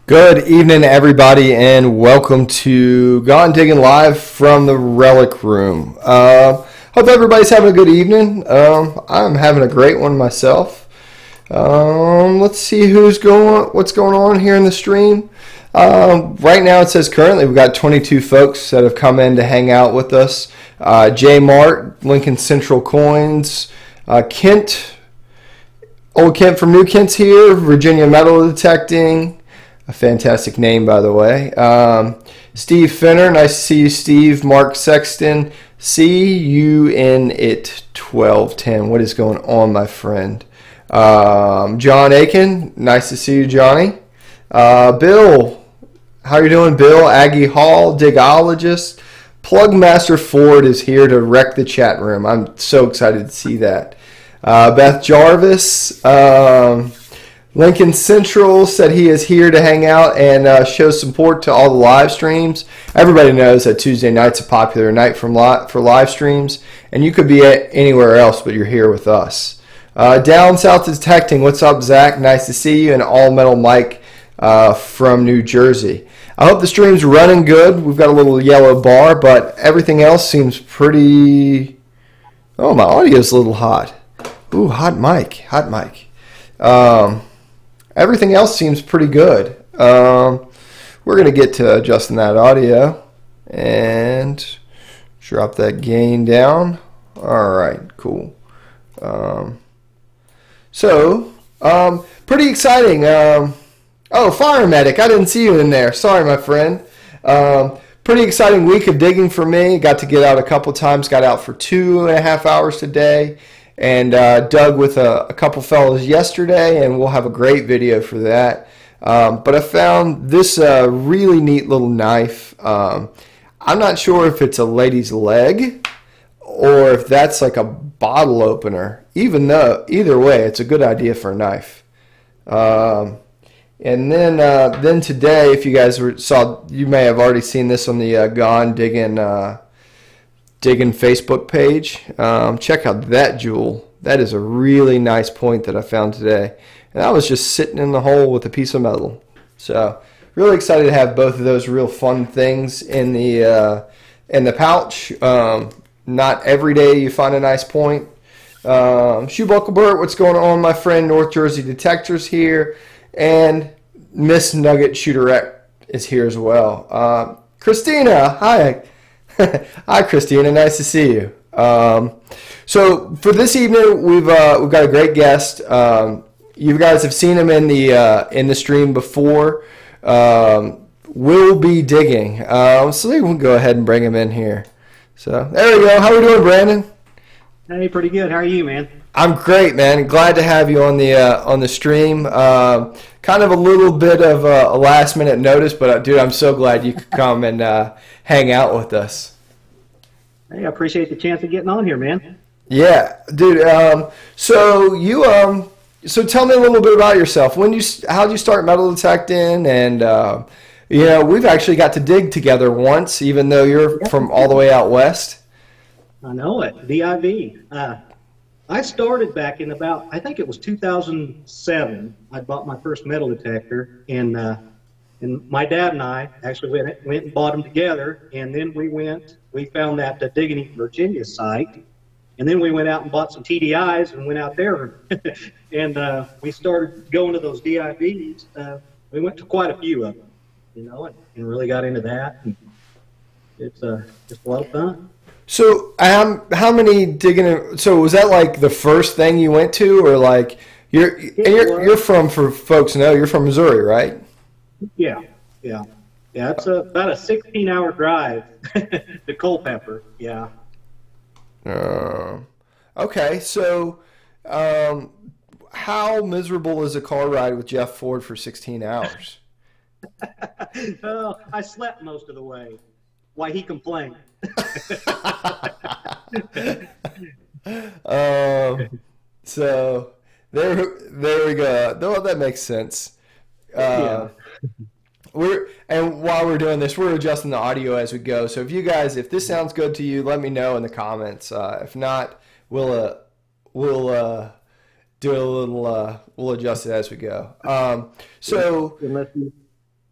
Good evening, everybody, and welcome to Gone Digging Live from the Relic Room. Hope everybody's having a good evening. I'm having a great one myself. Let's see what's going on here in the stream. Right now it says currently we've got 22 folks that have come in to hang out with us. Jay Mart, Lincoln Central Coins, Kent, Old Kent from New Kent's here, Virginia Metal Detecting. A fantastic name, by the way. Steve Finner, nice to see you, Steve. Mark Sexton, see you in it 1210. What is going on, my friend? John Aiken, nice to see you, Johnny. Bill, how you doing, Bill? Aggie Hall, Digologist. Plugmaster Ford is here to wreck the chat room. I'm so excited to see that. Beth Jarvis, Lincoln Central said he is here to hang out and show support to all the live streams. Everybody knows that Tuesday night's a popular night for live streams, and you could be anywhere else, but you're here with us. Down South Detecting, what's up, Zach? Nice to see you. And All Metal Mike from New Jersey. I hope the stream's running good. We've got a little yellow bar, but everything else seems pretty... Oh, my audio's a little hot. Ooh, hot mic. Everything else seems pretty good. We're going to get to adjusting that audio and drop that gain down. All right, cool. Pretty exciting. Oh, Fire Medic, I didn't see you in there. Sorry, my friend. Pretty exciting week of digging for me. Got to get out a couple times. Got out for 2.5 hours today. And dug with a couple fellows yesterday, and we'll have a great video for that. But I found this really neat little knife. I'm not sure if it's a lady's leg or if that's like a bottle opener. Either way, it's a good idea for a knife. And then today, if you guys saw, you may have already seen this on the Gone Diggin Facebook page. Check out that jewel. That is a really nice point that I found today. And I was just sitting in the hole with a piece of metal. So really excited to have both of those real fun things in the pouch. Not every day you find a nice point. Shoebuckle Burt, what's going on, my friend? North Jersey Detectors here. And Miss Nugget Shooterette is here as well. Christina, hi. Hi, Christina. Nice to see you. So for this evening, we've got a great guest. You guys have seen him in the stream before. Will B Diggin. So we'll go ahead and bring him in here. So there we go. How are we doing, Brandon? Hey, pretty good. How are you, man? I'm great, man. Glad to have you on the stream. Kind of a little bit of a last minute notice, but dude, I'm so glad you could come and hang out with us. Hey, I appreciate the chance of getting on here, man. Yeah, dude. So tell me a little bit about yourself. How'd you start metal detecting? And we've actually got to dig together once, even though you're from all the way out west. I know it. VIV. I started back in I think it was 2007. I bought my first metal detector, and my dad and I actually went and bought them together, and then we found that the Digging, Virginia site, and then we went out and bought some TDIs and went out there, and we started going to those DIVs. We went to quite a few of them, and really got into that. And it's just a lot of fun. So how many digging? So was that like the first thing you went to, or like you're from, for folks to know, you're from Missouri, right? Yeah. It's about a 16-hour drive to Culpeper. Yeah. Okay. So, how miserable is a car ride with Jeff Ford for 16 hours? Oh, I slept most of the way. Why, he complained. So there we go. Well, that makes sense. Yeah. While we're doing this, we're adjusting the audio as we go. So if this sounds good to you, let me know in the comments. If not, we'll do a little. We'll adjust it as we go.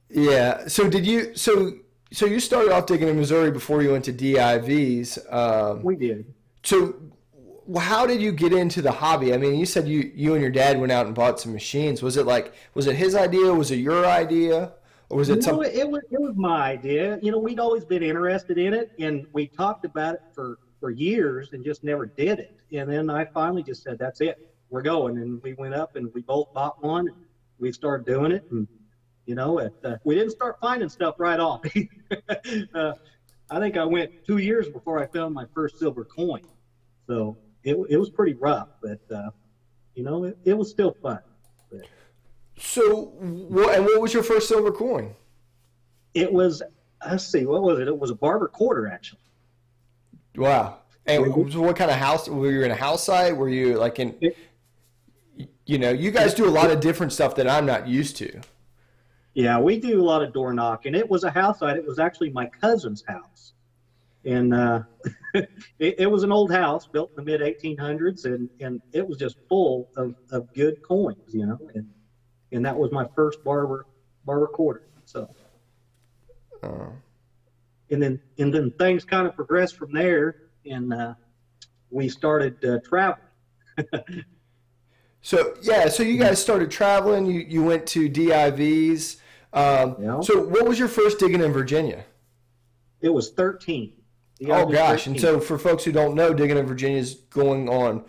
Yeah. So did you? So you started off digging in Missouri before you went to DIVs. We did. So how did you get into the hobby? I mean, you said you and your dad went out and bought some machines. Was it his idea? Was it your idea? Or was it No, some? it was my idea. We'd always been interested in it, and we talked about it for years and just never did it. And then I finally just said, "That's it, we're going." And we went up and we both bought one. And we started doing it, and we didn't start finding stuff right off. I think I went 2 years before I found my first silver coin. So it was pretty rough, but it was still fun. But So what was your first silver coin? it was, let's see, what was it? It was a barber quarter, actually. Wow. And so what kind of house were you in? A house site? Were you like in? You guys do a lot of different stuff that I'm not used to. Yeah, we do a lot of door knocking. It was a house site. It was actually my cousin's house. And it was an old house built in the mid 1800s, and it was just full of good coins, and that was my first barber quarter. So, and then things kind of progressed from there, and we started traveling. So yeah, so you guys started traveling. You went to DIVs. So what was your first digging in Virginia? It was 13. Oh gosh! 13. And so for folks who don't know, digging in Virginia is going on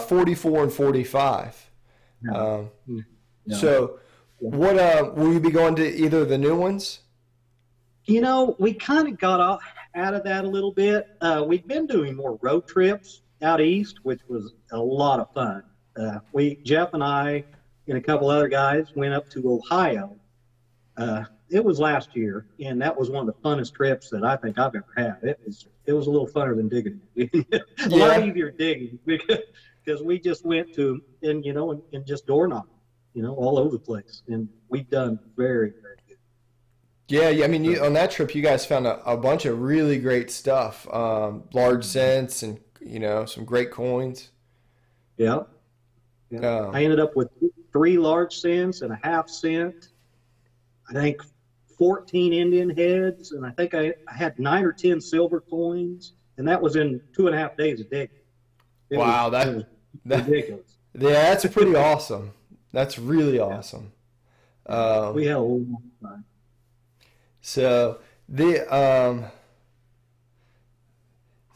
44 and 45. No. No. So what will you be going to either of the new ones? We kind of got out of that a little bit. We've been doing more road trips out east, which was a lot of fun. Jeff and I and a couple other guys went up to Ohio. It was last year, and that was one of the funnest trips that I think I've ever had. It was a little funner than digging. A lot easier digging because we just went to and just door knocked, all over the place, and we've done very, very good. Yeah. I mean, on that trip, you guys found a bunch of really great stuff, large cents, and some great coins. Yeah. I ended up with 3 large cents and a half cent. I think 14 Indian heads, and I think I had 9 or 10 silver coins, and that was in 2.5 days of digging. Wow, it was ridiculous. Yeah, that's pretty awesome. That's really awesome. We had a long time. So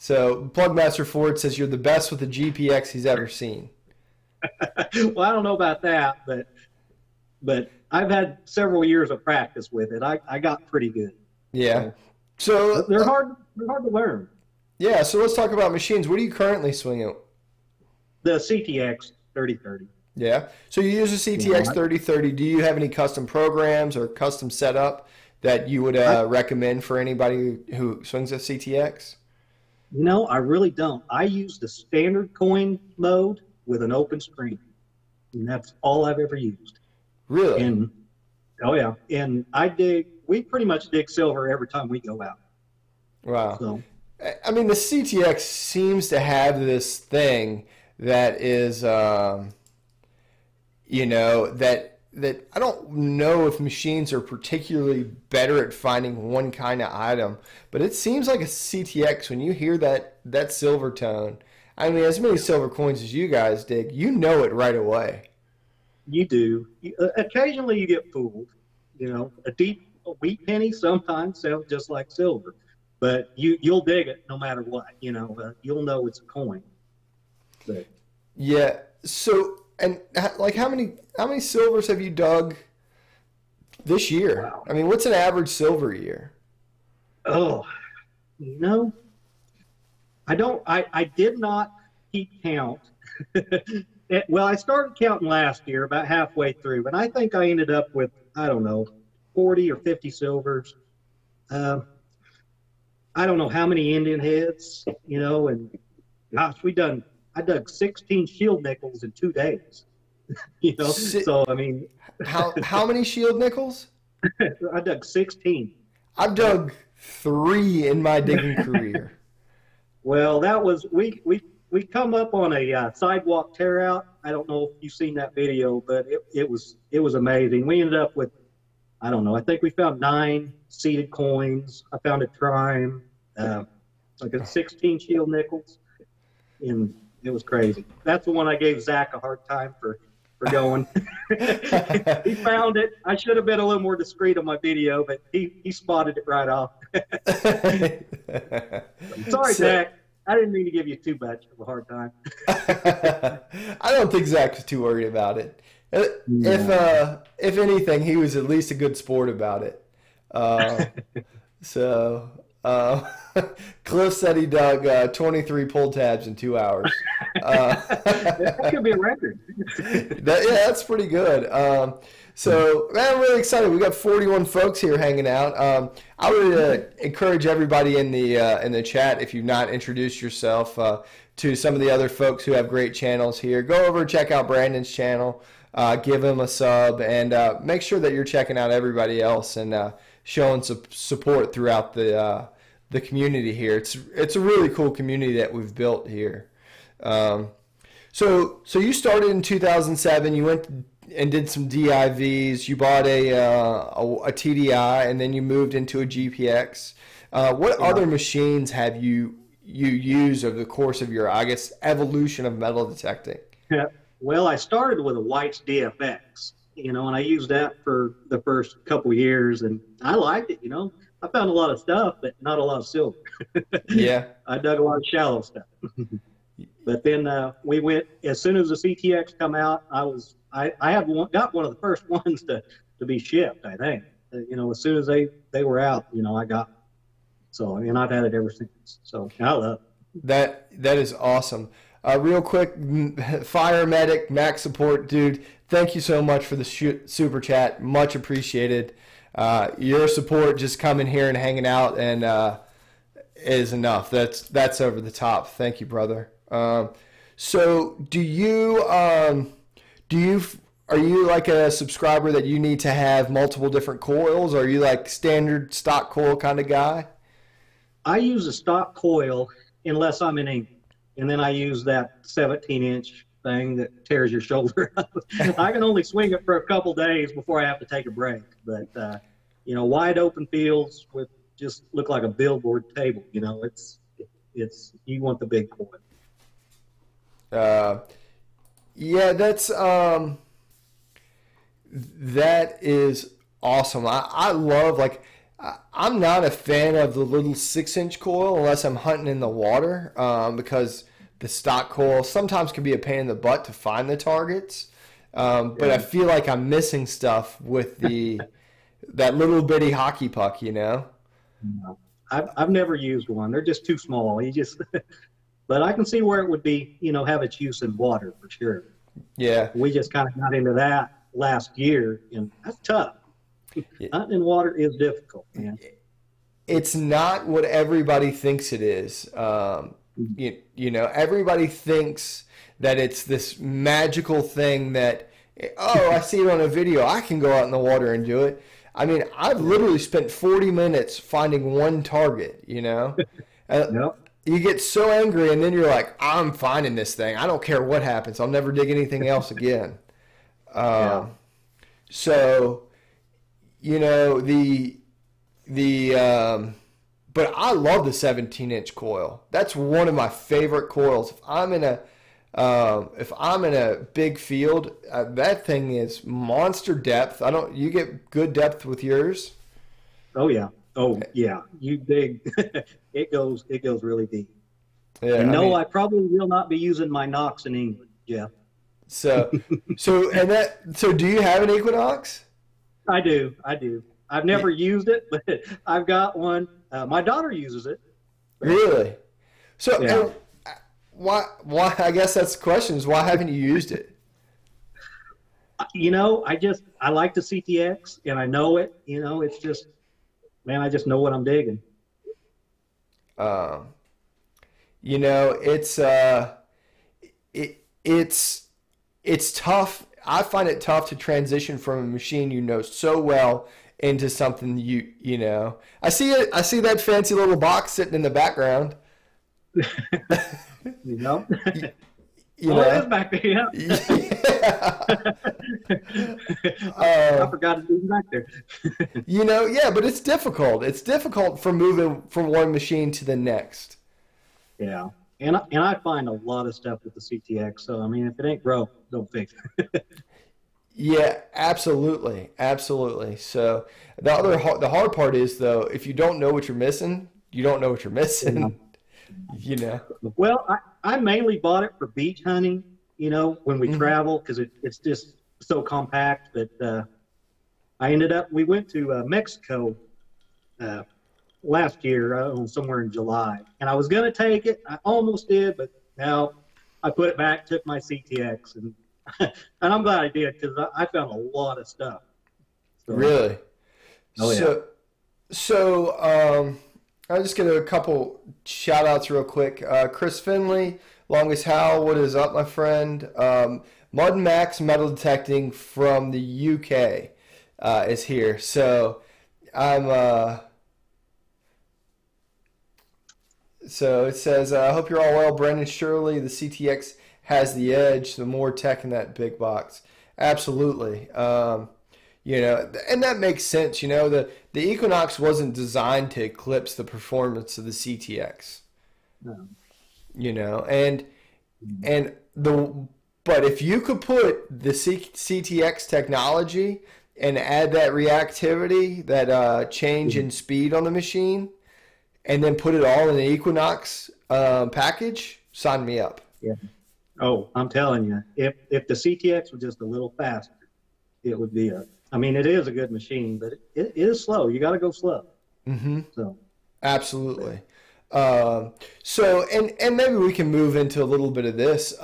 Plugmaster Ford says you're the best with the GPX he's ever seen. Well, I don't know about that, but I've had several years of practice with it. I got pretty good. Yeah. So they're hard to learn. Yeah. So let's talk about machines. What are you currently swinging? The CTX 3030. Yeah. So you use a CTX 3030. Do you have any custom programs or custom setup that you would recommend for anybody who swings a CTX? I really don't. I use the standard coin mode with an open screen, and that's all I've ever used. Really? And we pretty much dig silver every time we go out. Wow. So, I mean, the CTX seems to have this thing that is, that I don't know if machines are particularly better at finding one kind of item, but it seems like a CTX, when you hear that silver tone, I mean, as many silver coins as you guys dig, you know it right away. You do. Occasionally you get fooled. A wheat penny sometimes sounds just like silver, but you'll dig it no matter what. You'll know it's a coin. But, yeah. So, and like how many silvers have you dug this year? Wow. I mean, what's an average silver year? Oh, I did not keep count. Well, I started counting last year about halfway through, but I think I ended up with, 40 or 50 silvers. I don't know how many Indian heads, and gosh, I dug 16 shield nickels in 2 days. So I mean, how many shield nickels? I dug 16. I've dug 3 in my digging career. Well, that was we come up on a sidewalk tear out. I don't know if you've seen that video, but it was amazing. We ended up with I don't know. I think we found 9 seeded coins. I found a trime, like a 16 shield nickels, and it was crazy. That's the one I gave Zach a hard time for going. He found it. I should have been a little more discreet on my video, but he spotted it right off. Sorry, Zach. I didn't mean to give you too much of a hard time. I don't think Zach was too worried about it. If anything, he was at least a good sport about it. So Cliff said he dug 23 pull tabs in 2 hours. That could be a record. That's pretty good. So, man, I'm really excited. We got 41 folks here hanging out. I would encourage everybody in the chat, if you've not introduced yourself to some of the other folks who have great channels here, go over and check out Brandon's channel, give him a sub, and make sure that you're checking out everybody else and showing support throughout the community here. It's a really cool community that we've built here. So you started in 2007. You went and did some DIVs. You bought a TDI, and then you moved into a GPX. What other machines have you used over the course of your, I guess, evolution of metal detecting? Yeah. Well, I started with a White's DFX, and I used that for the first couple years, and I liked it. I found a lot of stuff, but not a lot of silver. Yeah. I dug a lot of shallow stuff. But then we went, as soon as the CTX come out, I got one of the first ones to be shipped, I think. As soon as they were out, I got it. So, and I've had it ever since. So I love it. That is awesome. Real quick, Fire Medic, Max Support, dude, thank you so much for the super chat. Much appreciated. Your support, just coming here and hanging out, and is enough. That's over the top. Thank you, brother. So are you like a subscriber that you need to have multiple different coils, or are you like standard stock coil kind of guy? I use a stock coil unless I'm in England, and then I use that 17-inch thing that tears your shoulder up. I can only swing it for a couple days before I have to take a break. But wide open fields with just look like a billboard table. It's you want the big coil. Yeah, that is awesome. I love, like, I'm not a fan of the little 6-inch coil unless I'm hunting in the water, because the stock coil sometimes can be a pain in the butt to find the targets. But I feel like I'm missing stuff with that little bitty hockey puck, No. I've never used one. They're just too small. But I can see where it would be, have its use in water for sure. Yeah. We just kind of got into that last year, and that's tough. Hunting in water is difficult, man. It's not what everybody thinks it is. Everybody thinks that it's this magical thing that, I see it on a video, I can go out in the water and do it. I mean, I've literally spent 40 minutes finding one target, Yep. You get so angry, and then you're like, I'm finding this thing. I don't care what happens. I'll never dig anything else again. So, but I love the 17-inch coil. That's one of my favorite coils. If I'm in a big field, that thing is monster depth. You get good depth with yours? Oh yeah. You dig. It goes really deep. Yeah, and I probably will not be using my Knox in England, Jeff. So do you have an Equinox? I do. I've never used it, but I've got one. My daughter uses it. Really? So why? I guess that's the question: is why haven't you used it? I like the CTX, and I know it. It's just, man, I just know what I'm digging. It's tough. I find it tough to transition from a machine so well into something you know. I see that fancy little box sitting in the background. You Oh, it is know? back there. Yeah. Yeah. I forgot it was back there. Yeah, but it's difficult. It's difficult for moving from one machine to the next. Yeah. And I find a lot of stuff with the CTX. So I mean, if it ain't broke, don't fix it. Yeah, absolutely, absolutely. So the hard part is though, if you don't know what you're missing, you don't know what you're Yeah. missing. You know. Well, I mainly bought it for beach hunting. When we Mhm. travel, because it's just so compact. But we went to Mexico uh, last year, somewhere in July, and I was gonna take it. I almost did, but now I put it back, took my CTX, and and I'm glad I did because I found a lot of stuff. So, Really. oh yeah, So I'll just get a couple shout outs real quick. Chris Finley, Longest How, what is up, my friend? Mud and Max Metal Detecting from the UK is here. So I'm so it says, I hope you're all well, Brendan. Surely the CTX has the edge, the more tech in that big box. Absolutely. And that makes sense. The Equinox wasn't designed to eclipse the performance of the CTX. no. And the but if you could put the CTX technology and add that reactivity, that change in speed on the machine, and then put it all in the Equinox package, sign me up. Yeah. Oh, I'm telling you, if the CTX was just a little faster, it would be a. I mean, it is a good machine, but it is slow. You got to go slow. Mm-hmm. So Absolutely. And maybe we can move into a little bit of this.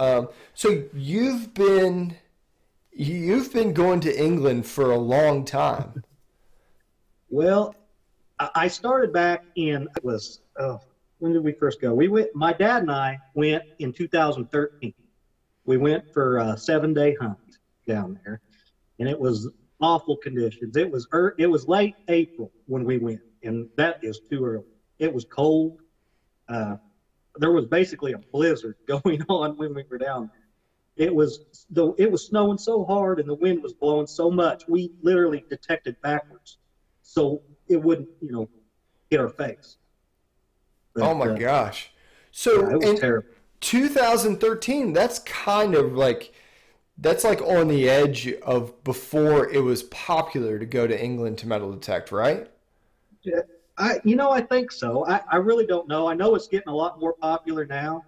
So you've been going to England for a long time. well, I started back in it was when did we first go? We went. My dad and I went in 2013. We went for a 7-day hunt down there, and it was awful conditions. It was late April when we went, and that is too early. It was cold. Uh, there was basically a blizzard going on when we were down there. It was snowing so hard and the wind was blowing so much we literally detected backwards, so it wouldn't hit our face. Oh But my gosh. yeah, So it was in terrible. 2013, that's like on the edge of before it was popular to go to England to metal detect, right? Yeah, I think so. I really don't know. I know it's getting a lot more popular now.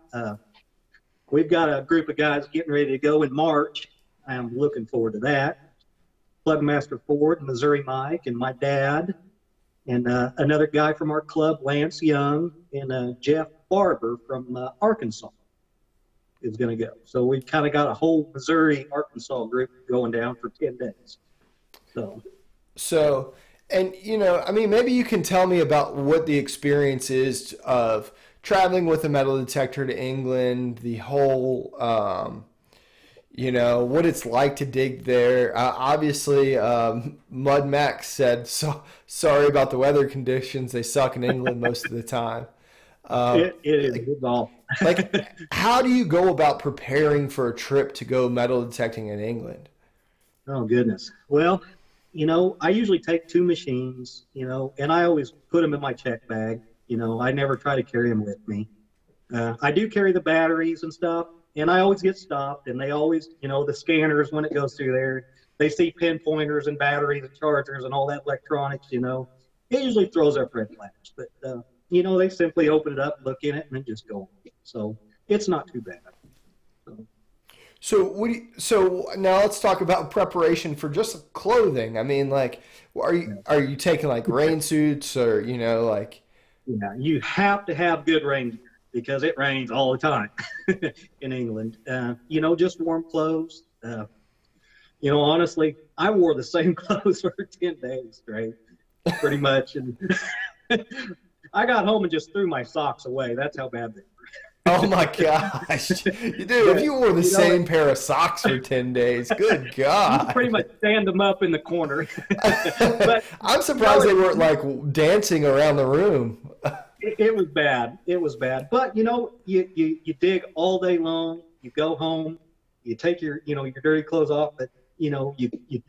We've got a group of guys getting ready to go in March. I'm looking forward to that. Plugmaster Ford, Missouri Mike, and my dad, and another guy from our club, Lance Young, and Jeff Barber from Arkansas is going to go. So we kind of got a whole Missouri, Arkansas group going down for 10 days. So, So, and I mean, maybe you can tell me about what the experience is of traveling with a metal detector to England, the whole, what it's like to dig there. Obviously, Mud Max said, sorry about the weather conditions. They suck in England most of the time. it's awful. Like, how do you go about preparing for a trip to go metal detecting in England? Oh, goodness. Well, I usually take two machines, and I always put them in my check bag. I never try to carry them with me. I do carry the batteries and stuff, and I always get stopped, and they always, the scanners, when it goes through there, they see pinpointers and batteries and chargers and all that electronics, it usually throws up red flags. But, they simply open it up, look in it, and then just go on. So it's not too bad. So, So now let's talk about preparation for just clothing. I mean, like, are you taking like rain suits or like? yeah, you have to have good rain gear because it rains all the time in England. Just warm clothes. Honestly, I wore the same clothes for 10 days straight, pretty much. And I got home and just threw my socks away. That's how bad they were. Oh my gosh, dude! Yeah, If you wore the same pair of socks for 10 days, good you can pretty God! much stand them up in the corner. But I'm surprised they weren't like dancing around the room. it was bad. It was bad. But you dig all day long. you go home, you take your, your dirty clothes off, but you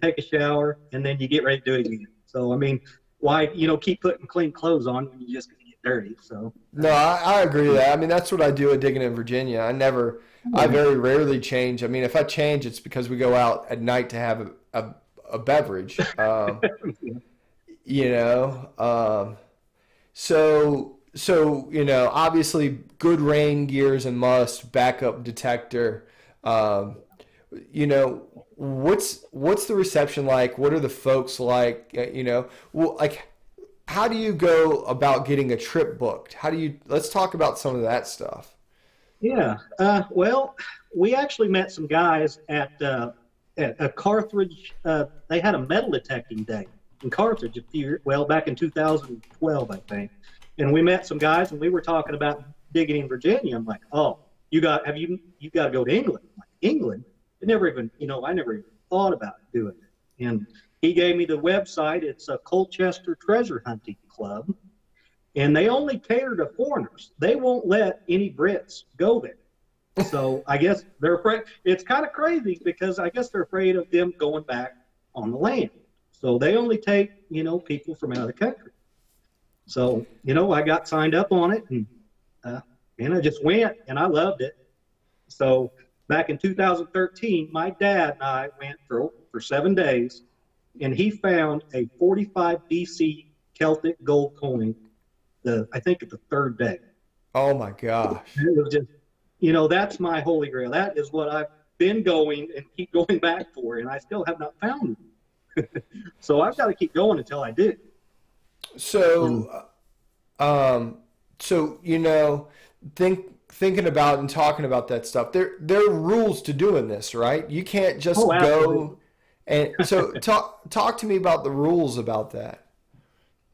take a shower and then you get ready to do it again. So I mean, why keep putting clean clothes on when you're just going to get dirty? So No, I agree with that. I mean, that's what I do at Digging in Virginia. I very rarely change. I mean, if I change, it's because we go out at night to have a beverage. You know, obviously good rain gears and must, backup detector. What's the reception like? What are the folks like? Like, how do you go about getting a trip booked? Let's talk about some of that stuff. Yeah. Well, we actually met some guys at a Carthage. They had a metal detecting day in Carthage back in 2012, I think. And we met some guys, and we were talking about digging in Virginia. I'm like, oh, you got to go to England. I'm like, England? I never even thought about doing it. And he gave me the website. It's a Colchester Treasure Hunting Club, and they only cater to foreigners. They won't let any Brits go there. So I guess they're afraid. It's kind of crazy because I guess they're afraid of them going back on the land. So they only take, people from out of the country. So, I got signed up on it, and I just went, and I loved it. So back in 2013, my dad and I went for 7 days, and he found a 45 BC Celtic gold coin, I think at the third day. Oh, my gosh. It was just, that's my holy grail. That is what I've been going and keep going back for, and I still have not found it. So I've got to keep going until I do. So, thinking about and talking about that stuff, there are rules to doing this, right? You can't just go. And so talk to me about the rules about that.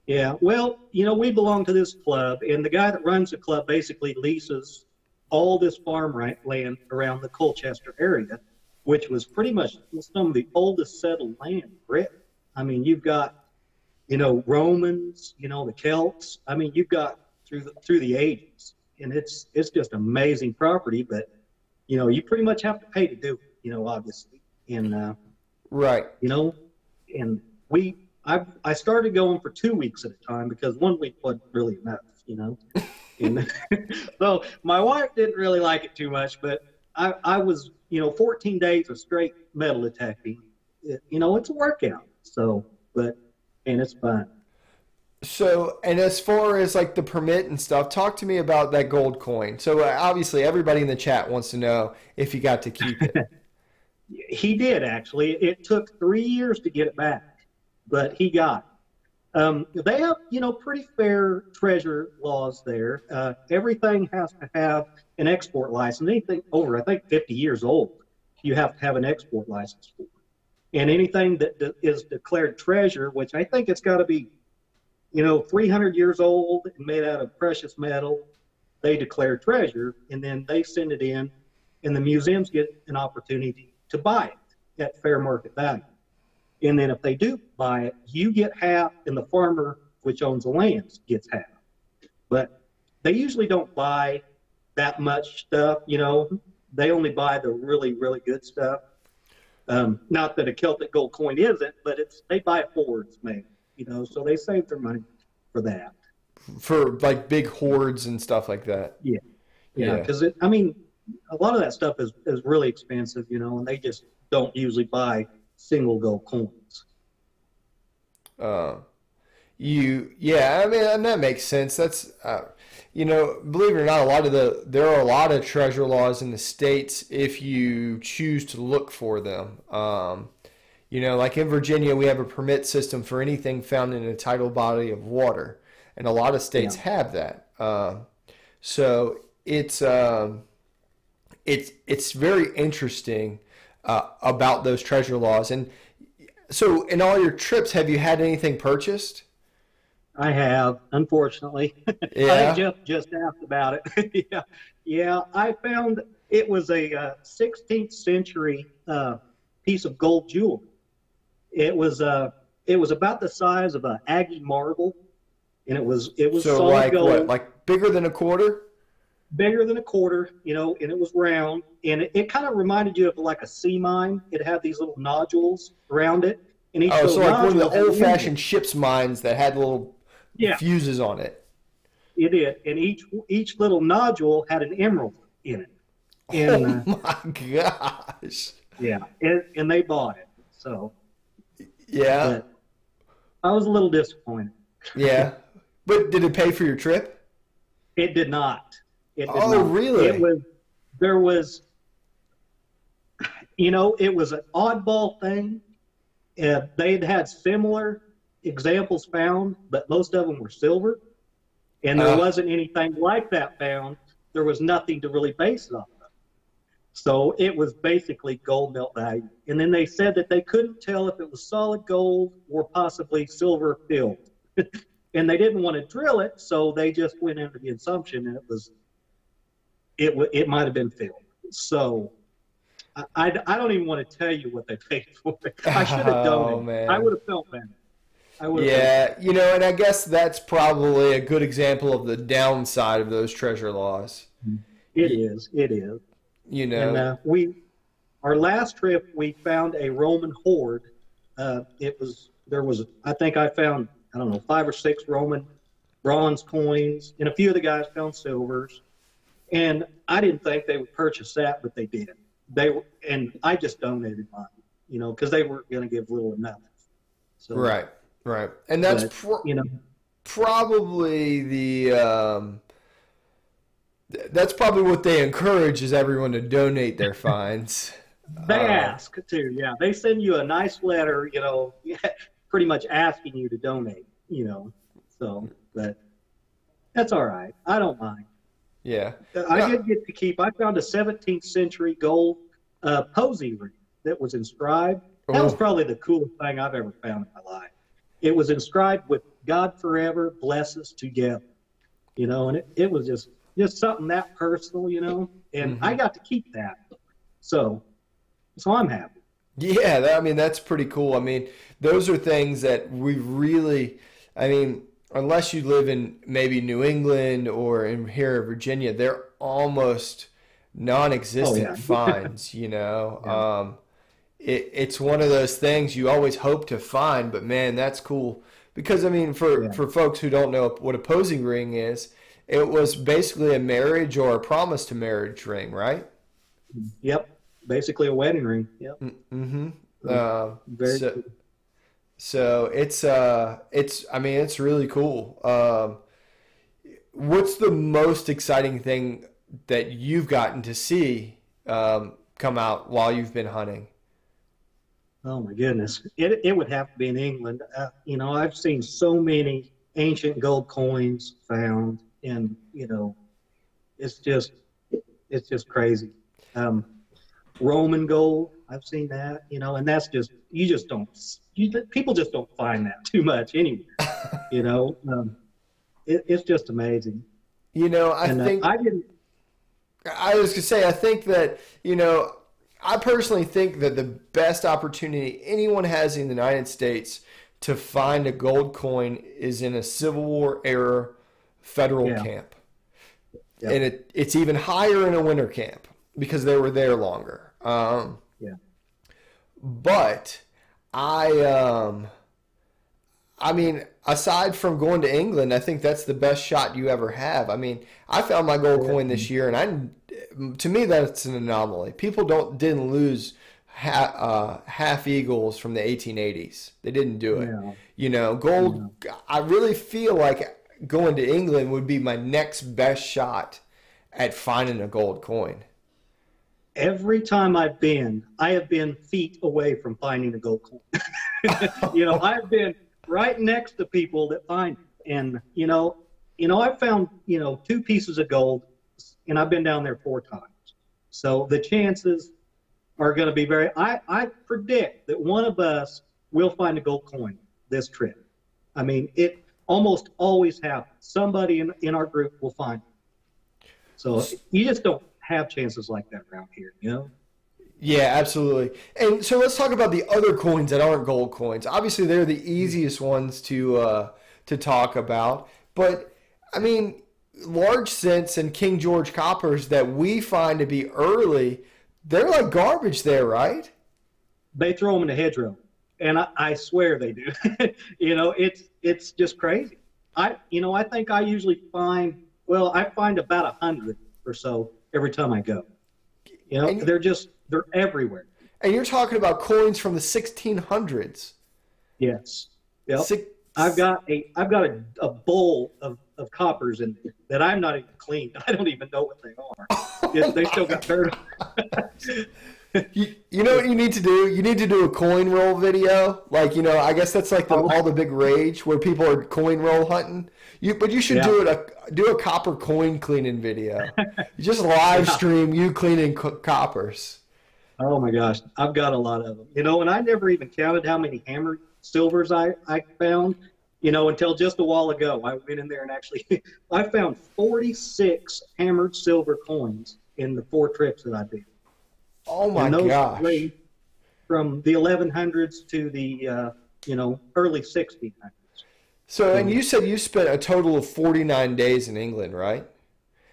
Yeah, well, we belong to this club, and the guy that runs the club basically leases all this farm land around the Colchester area, which was pretty much some of the oldest settled land in Britain. I mean, you've got, Romans, the Celts. I mean, you've got through the ages, and it's just amazing property. But you pretty much have to pay to do it, obviously, and right, and I started going for 2 weeks at a time because 1 week wasn't really enough, And so my wife didn't really like it too much, but I was, 14 days of straight metal detecting. It's a workout. So, and it's fun. So, and as far as like the permit and stuff, talk to me about that gold coin. So obviously everybody in the chat wants to know if you got to keep it. He did, actually. It took 3 years to get it back, but he got it. They have, pretty fair treasure laws there. Everything has to have an export license. Anything over, I think, 50 years old, you have to have an export license for. And anything that is declared treasure, which I think it's got to be, 300 years old and made out of precious metal, they declare treasure, and then they send it in, and the museums get an opportunity to buy it at fair market value. And then if they do buy it, you get half, and the farmer, which owns the lands, gets half. But they usually don't buy that much stuff, They only buy the really, really good stuff. Not that a Celtic gold coin isn't, but they buy Fords made, so they save their money for that. For like big hoards and stuff like that. Yeah. Because a lot of that stuff is really expensive, and they just don't usually buy single gold coins. And that makes sense. That's, believe it or not, there are a lot of treasure laws in the States if you choose to look for them. Like in Virginia, we have a permit system for anything found in a tidal body of water, and a lot of states have that. So it's very interesting about those treasure laws. And so, in all your trips, have you had anything purchased? I have, unfortunately. Yeah. I think Jeff just asked about it. Yeah. I found it was a 16th century piece of gold jewelry. It was about the size of an Aggie marble, and it was so solid like gold. what, like bigger than a quarter? bigger than a quarter, and it was round, and it kind of reminded you of like a sea mine. It had these little nodules around it, and each Oh, so little like one of the nodule had an emerald. old-fashioned ship's mines that had little Yeah, fuses on it. it did, and each little nodule had an emerald in it, and Oh my gosh. yeah, and they bought it. So, Yeah. but I was a little disappointed. Yeah. But did it pay for your trip? It did not. It did Oh, not. It really? was there was it was an oddball thing. They'd had similar examples found, but most of them were silver, and there Uh, wasn't anything like that found. There was nothing to really base it off of. So it was basically gold melt value. And then they said that they couldn't tell if it was solid gold or possibly silver filled. And they didn't want to drill it, so they just went into the assumption that it might have been filled. So I don't even want to tell you what they paid for it. I should have oh, donated. I man. would have felt better. I would have felt better. Yeah, and I guess that's probably a good example of the downside of those treasure laws. It Y- is. It is. You And know, our last trip, we found a Roman hoard. I think I found, I don't know, 5 or 6 Roman bronze coins, and a few of the guys found silvers. And I didn't think they would purchase that, but they did. And I just donated mine, because they weren't going to give little enough. So, right, right. And but, probably that's probably what they encourage is everyone to donate their finds. they ask too. Yeah, they send you a nice letter, pretty much asking you to donate. So, but that's all right. I don't mind. Yeah. I did get to keep. I found a 17th century gold posy ring that was inscribed. That was Oh, probably the coolest thing I've ever found in my life. It was inscribed with "God forever bless us together," and it was just something that personal. And I got to keep that, so I'm happy. yeah. I mean, that's pretty cool. I mean, those are things that we really. I mean, unless you live in maybe New England or in here in Virginia, they're almost Oh non-existent yeah, finds. yeah, It's one of those things you always hope to find, but man, that's cool. Because I mean, yeah. for folks who don't know what a posing ring is, it was basically a marriage or a promise to marriage ring, right? Yep. Basically a wedding ring. Yep. Mm-hmm. So, Uh, very so cool. so it's I mean it's really cool. What's the most exciting thing that you've gotten to see come out while you've been hunting? Oh my goodness, it would have to be in England. I've seen so many ancient gold coins found, and it's just it's just crazy. Roman gold, I've seen that, and that's just you just don't people just don't find that too much anywhere. It's just amazing. I And think I didn't. I was gonna say I think that I personally think that the best opportunity anyone has in the United States to find a gold coin is in a Civil War era federal Yeah. camp. And Yep. it's even higher in a winter camp because they were there longer. Yeah. But I I mean, aside from going to England, I think that's the best shot you ever have. I mean, I found my gold coin this year, and to me, that's an anomaly. People didn't lose half eagles from the 1880s. They didn't do it. No. No. Gold. I really feel like going to England would be my next best shot at finding a gold coin. Every time I have been feet away from finding a gold coin. I've been right next to people that find it. And, I've found, 2 pieces of gold, and I've been down there 4 times. So the chances are going to be I predict that one of us will find a gold coin this trip. I mean, it almost always happens. Somebody in our group will find it. So you just don't have chances like that around here. Yeah, absolutely. And so let's talk about the other coins that aren't gold coins. Obviously, they're the easiest ones to talk about. But I mean, large cents and King George coppers that we find to be early, they're like garbage there, right? They throw them in the hedgerow, and I swear they do. It's just crazy. I think I usually find about 100 or so every time I go. They're everywhere. And you're talking about coins from the 1600s. Yes. Yep. I've got a bowl of coppers in there that I'm not even cleaned. I don't even know what they are. They still got dirt on them. You know what you need to do? You need to do a coin roll video. Like, I guess that's like all the big rage where people are coin roll hunting. But you should do a copper coin cleaning video. You just live stream you cleaning coppers. Oh my gosh, I've got a lot of them. And I never even counted how many hammered silvers I found, until just a while ago. I went in there and actually, I found 46 hammered silver coins in the 4 trips that I did. Oh my gosh. From the 1100s to the, early 1600s. So, and you said you spent a total of 49 days in England, right?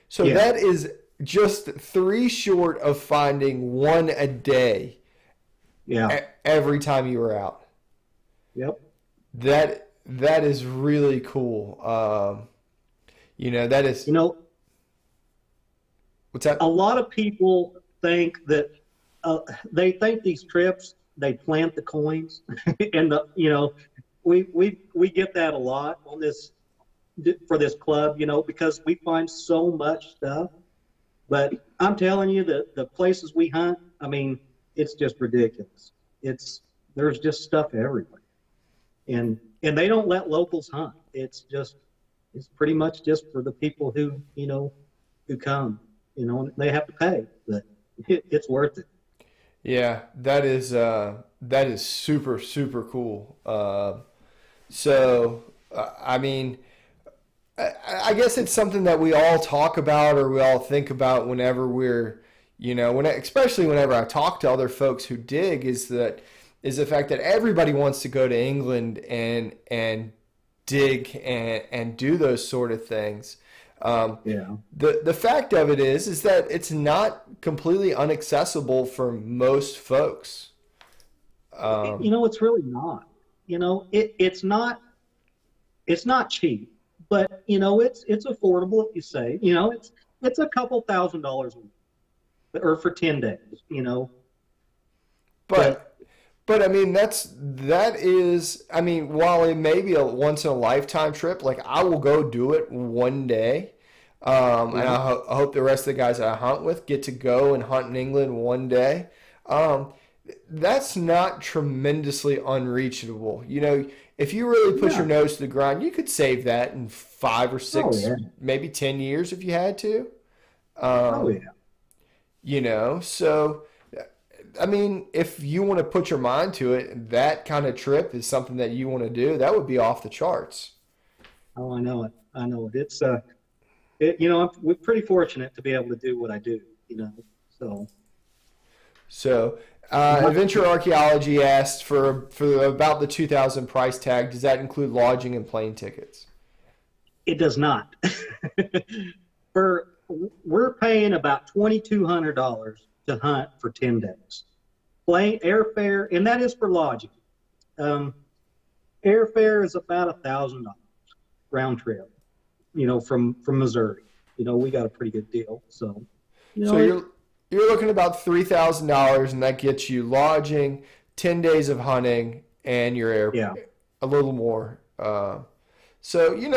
So that is just 3 short of finding 1 a day. Yeah. Every time you were out. Yep. That is really cool. That is. What's that? A lot of people think that they think these trips they plant the coins, and we get that a lot on this for this club, because we find so much stuff. But I'm telling you that the places we hunt, I mean, it's just ridiculous. There's just stuff everywhere, and they don't let locals hunt. It's pretty much just for the people who come. They have to pay, but it's worth it. Yeah, that is super, super cool. I mean, I guess it's something that we all talk about or we all think about whenever we're, especially whenever I talk to other folks who dig, is the fact that everybody wants to go to England and dig and do those sort of things. The fact of it is that it's not completely inaccessible for most folks. It's really not. It's not cheap, but it's affordable if you say. It's a couple $1,000 a week, or for 10 days. But I mean while it may be a once in a lifetime trip, like I will go do it one day. And I hope the rest of the guys that I hunt with get to go and hunt in England one day. That's not tremendously unreachable. If you really put your nose to the grind, you could save that in 5 or 6, maybe 10 years if you had to. So I mean, if you want to put your mind to it, that kind of trip is something that you want to do. That would be off the charts. Oh, I know it. It's we're pretty fortunate to be able to do what I do. So Adventure Archaeology asked for about the 2,000 price tag. Does that include lodging and plane tickets? It does not. We're paying about $2,200 to hunt for 10 days. Plane airfare, and that is for lodging. Airfare is about $1,000 round trip. From Missouri. We got a pretty good deal. So you're looking at about $3,000, and that gets you lodging, 10 days of hunting, and your airfare. A little more. I mean,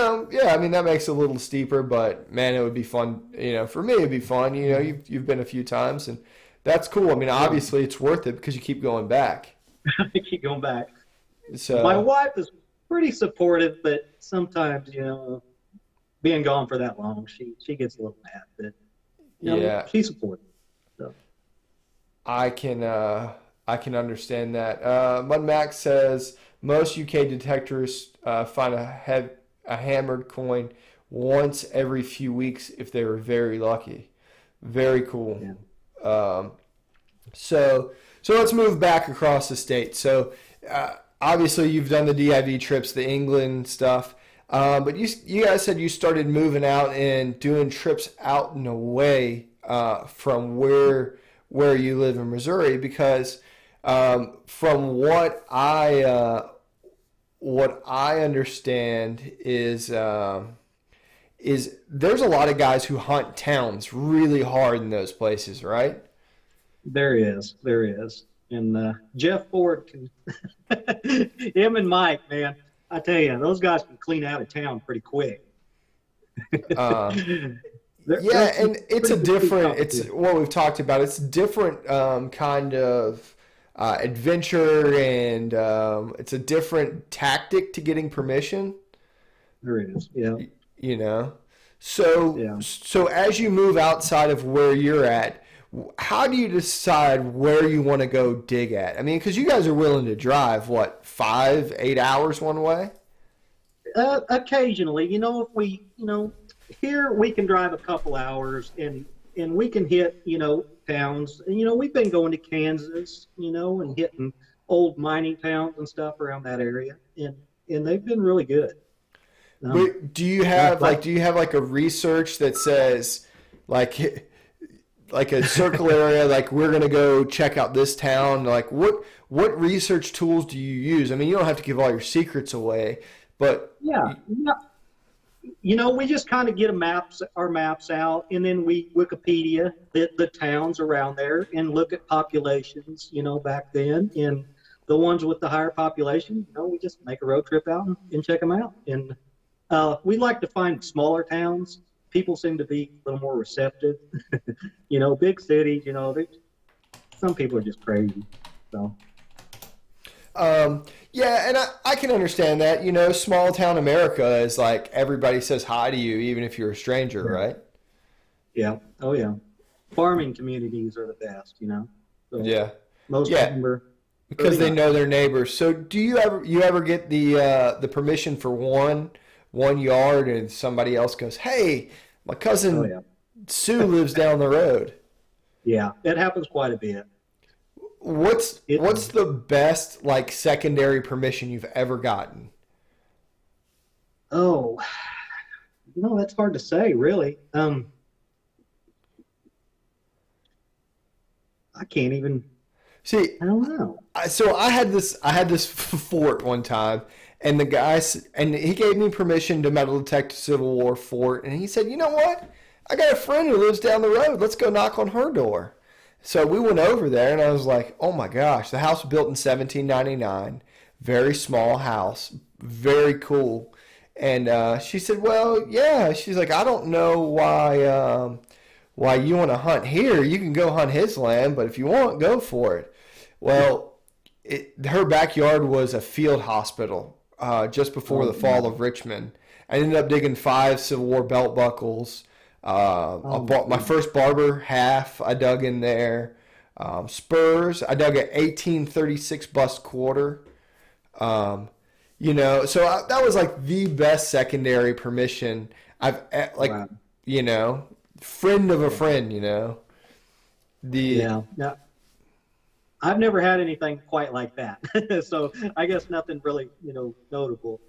that makes it a little steeper, but man, it would be fun. For me, it'd be fun. You've been a few times, and that's cool. I mean, obviously, it's worth it because you keep going back. I keep going back. So my wife is pretty supportive, but sometimes, being gone for that long, she gets a little mad. But she's supportive. So. I can understand that. Mud Max says most UK detectors find a hammered coin once every few weeks if they were very lucky. Very cool. Yeah. So let's move back across the state. So obviously you've done the DIV trips, the England stuff. But you guys said you started moving out and doing trips out and away from where you live in Missouri because from what I understand is there's a lot of guys who hunt towns really hard in those places, right? There is, and Jeff Ford can, him and Mike, man, I tell you, those guys can clean out of town pretty quick. Yeah, and it's what we've talked about. It's different kind of adventure, and it's a different tactic to getting permission. There is, yeah. You know, so Yeah. so as you move outside of where you're at, how do you decide where you want to go dig at? I mean, because you guys are willing to drive what 5, 8 hours one way. Occasionally, if here we can drive a couple hours and we can hit, towns. And, we've been going to Kansas, and hitting old mining towns and stuff around that area, and they've been really good. But do you have like a research that says like a circle area, like we're gonna go check out this town? Like what research tools do you use? I mean, you don't have to give all your secrets away, but yeah. We just kind of get our maps out, and then we Wikipedia the towns around there and look at populations, back then, and the ones with the higher population, we just make a road trip out and check them out. And we like to find smaller towns. People seem to be a little more receptive. Big cities, some people are just crazy. So. Yeah, and I can understand that. Small town America is like everybody says hi to you, even if you're a stranger, right? Yeah. Oh, yeah. Farming communities are the best, So yeah. Most of them are because they know their neighbors. So, do you ever get the permission for one yard, and somebody else goes, "Hey, my cousin Sue lives down the road." Yeah, it happens quite a bit. What's the best like secondary permission you've ever gotten? Oh, that's hard to say, really. I can't even. See, I don't know. So I had this fort one time, and the guy and he gave me permission to metal detect a Civil War fort, and he said, "You know what? I got a friend who lives down the road. Let's go knock on her door." So we went over there, and I was like, "Oh my gosh!" The house was built in 1799, very small house, very cool. And she said, "Well, yeah." She's like, "I don't know why you want to hunt here. You can go hunt his land, but if you want, go for it." Well, her backyard was a field hospital just before the fall of Richmond. I ended up digging 5 Civil War belt buckles. I bought my first barber half. I dug in there. Spurs. I dug an 1836 bust quarter. So that was like the best secondary permission I've friend of a friend. Yeah. I've never had anything quite like that. So I guess nothing really, notable.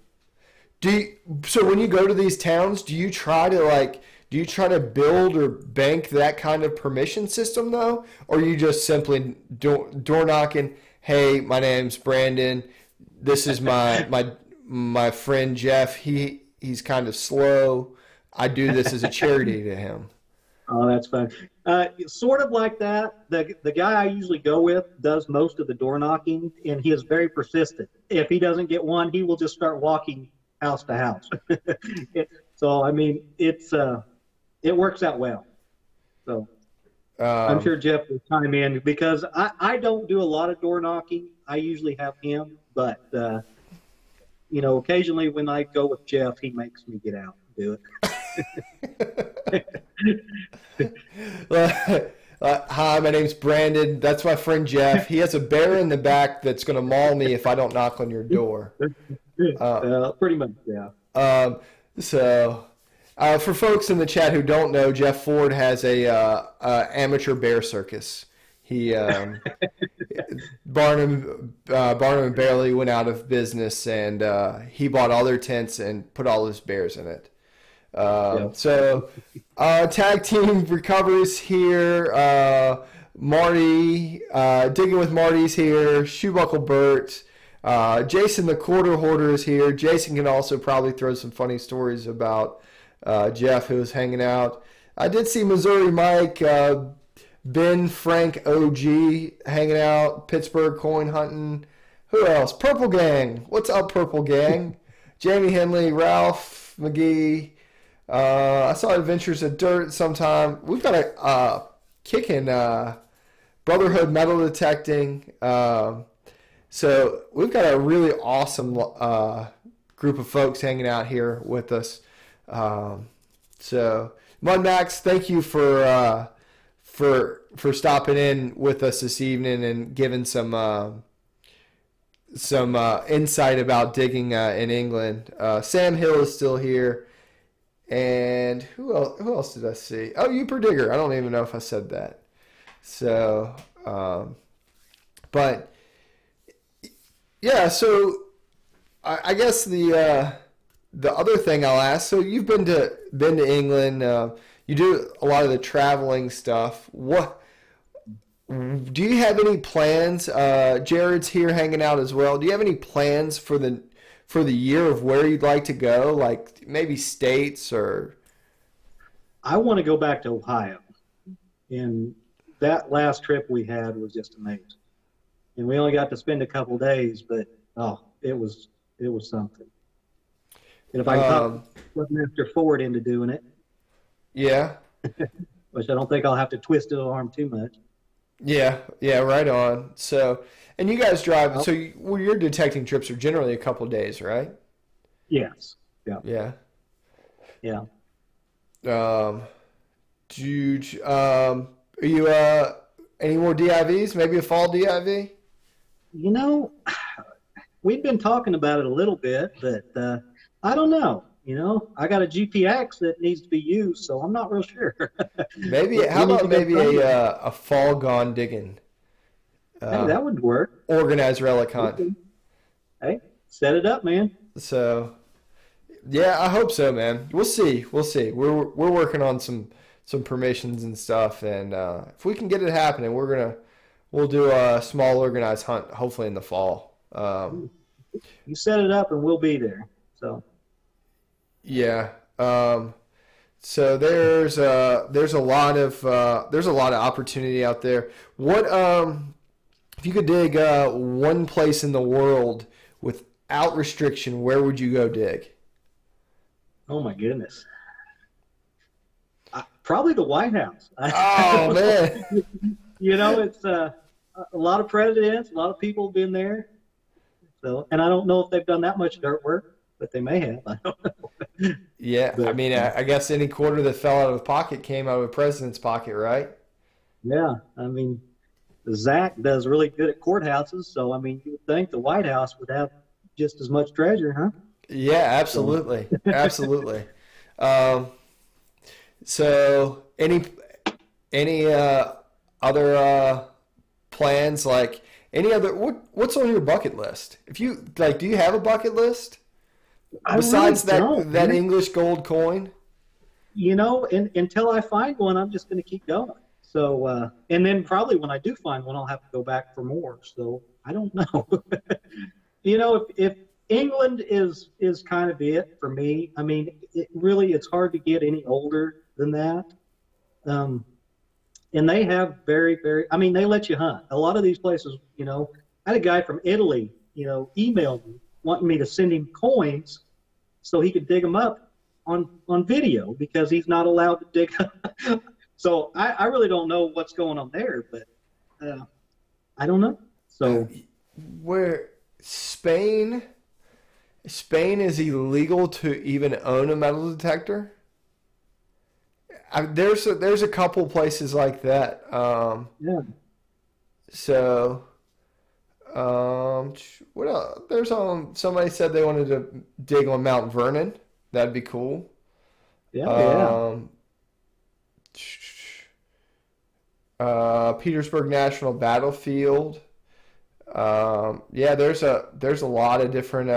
So when you go to these towns, do you try to build or bank that kind of permission system though, or you just simply door knocking? Hey, my name's Brandon. This is my friend Jeff. He's kind of slow. I do this as a charity to him. Oh, that's fun. Sort of like that. The guy I usually go with does most of the door knocking, and he is very persistent. If he doesn't get one, he will just start walking house to house. So I mean, it works out well. So I'm sure Jeff will chime in because I don't do a lot of door knocking. I usually have him, but occasionally when I go with Jeff, he makes me get out and do it. Hi, my name's Brandon. That's my friend Jeff. He has a bear in the back that's going to maul me if I don't knock on your door. Pretty much, yeah. For folks in the chat who don't know, Jeff Ford has a amateur bear circus. He Barnum and Bailey went out of business, and he bought all their tents and put all his bears in it. Yep. So tag team recovers here. Marty, Digging with Marty's here. Shoebuckle Bert. Jason the Quarter Hoarder is here. Jason can also probably throw some funny stories about Jeff, who was hanging out. I did see Missouri Mike, Ben, Frank, OG hanging out. Pittsburgh coin hunting. Who else? Purple Gang. What's up, Purple Gang? Jamie Henley, Ralph McGee. I saw Adventures of Dirt sometime. We've got a kicking Brotherhood metal detecting. So we've got a really awesome group of folks hanging out here with us. So Mud Max, thank you for stopping in with us this evening and giving some insight about digging in England. Sam Hill is still here. And who else did I see? Oh, Uper Digger. I don't even know if I said that. So, but yeah. So I guess the other thing I'll ask. So you've been to England. You do a lot of the traveling stuff. What do you have any plans? Jared's here hanging out as well. Do you have any plans for the year of where you'd like to go, like maybe states or? I want to go back to Ohio, and that last trip we had was just amazing. And we only got to spend a couple days, but it was something. And if I can talk Mr. Ford into doing it, yeah, which I don't think I'll have to twist his arm too much. Yeah, right on. So, and you guys drive. So, your detecting trips are generally a couple days, right? Yes. Yeah. Yeah. Yeah. Are you any more DIVs? Maybe a fall DIV? You know, we've been talking about it a little bit, but I don't know. You know, I got a GPX that needs to be used, so I'm not real sure. Maybe. How about maybe a fall gone digging? Hey, that would work. Organized relic hunt. Hey, set it up, man. So, yeah, I hope so, man. We'll see. We're working on some permissions and stuff, and if we can get it happening, we'll do a small organized hunt, hopefully in the fall. You set it up, and we'll be there. So. Yeah. So there's a lot of opportunity out there. What if you could dig one place in the world without restriction? Where would you go dig? Oh my goodness. Probably the White House. Oh man. You know, it's a lot of presidents, a lot of people have been there. So, and I don't know if they've done that much dirt work, but they may have. I don't know. Yeah, but, I mean, I guess any quarter that fell out of a pocket came out of a president's pocket, right? Yeah, I mean, Zach does really good at courthouses, so I mean, you would think the White House would have just as much treasure, huh? Yeah, absolutely, absolutely. So, any other plans? Like any other? What's on your bucket list? If you like, do you have a bucket list? Besides that English gold coin? You know, until I find one, I'm just going to keep going. So, and then probably when I do find one, I'll have to go back for more. So I don't know. You know, if England is kind of it for me. I mean, it's hard to get any older than that. And they have very, very, I mean, they let you hunt. A lot of these places, you know, I had a guy from Italy, you know, emailed me wanting me to send him coins so he could dig them up on video because he's not allowed to dig up. So I really don't know what's going on there, but I don't know. So where Spain is illegal to even own a metal detector? There's a couple places like that. Yeah. So, what else? There's somebody said they wanted to dig on Mount Vernon. That'd be cool. Yeah. Petersburg National Battlefield. Yeah, there's a lot of different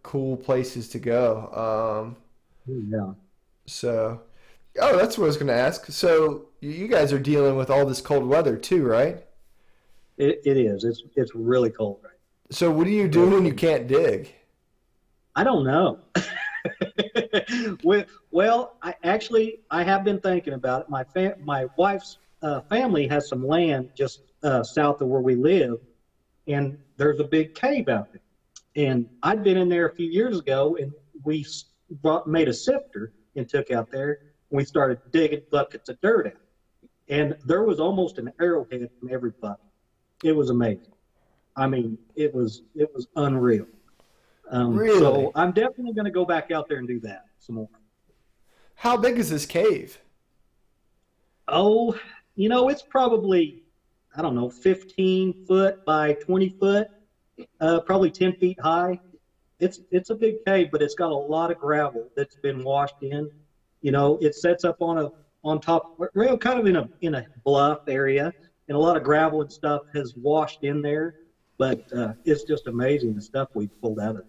cool places to go. Yeah. So, oh, that's what I was going to ask. So, you guys are dealing with all this cold weather too, right? It is. It's really cold right So, what do you now. do when you can't dig? I don't know. Well, I have been thinking about it. My wife's family has some land just south of where we live, and there's a big cave out there. And I'd been in there a few years ago, and we made a sifter and took out there. And we started digging buckets of dirt out, and there was almost an arrowhead from every bucket. It was amazing. I mean, it was unreal. So Really? I'm definitely going to go back out there and do that some more. How big is this cave? Oh, it's probably, I don't know, 15 foot by 20 foot, probably 10 feet high. It's a big cave, but it's got a lot of gravel that's been washed in. It sets up on top, well, kind of in a bluff area, and a lot of gravel and stuff has washed in there. But it's just amazing the stuff we pulled out of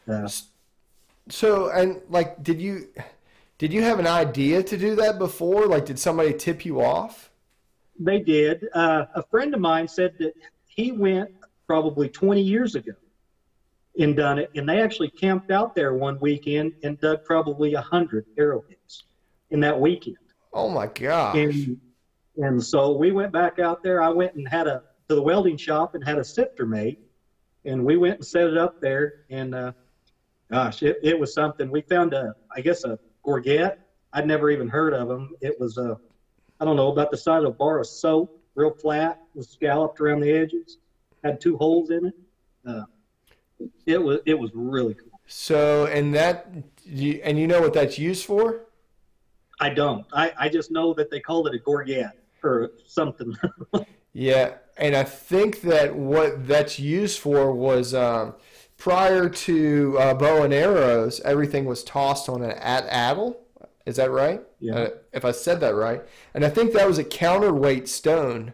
it. So, and like, did you have an idea to do that before? Like, did somebody tip you off? They did. A friend of mine said that he went probably 20 years ago and done it, and they actually camped out there one weekend and dug probably 100 arrowheads in that weekend. Oh my gosh. And so we went back out there. I went and to the welding shop and had a sifter made, and we went and set it up there. And gosh, it was something. We found I guess a gorget. I'd never even heard of them. It was I don't know, about the size of a bar of soap, real flat, was scalloped around the edges, had two holes in it. It was really cool. So, and you know what that's used for? I don't. I just know that they called it a gorget or something. Yeah, and I think that what that's used for was prior to bow and arrows, everything was tossed on an addle. Is that right? Yeah. If I said that right. And I think that was a counterweight stone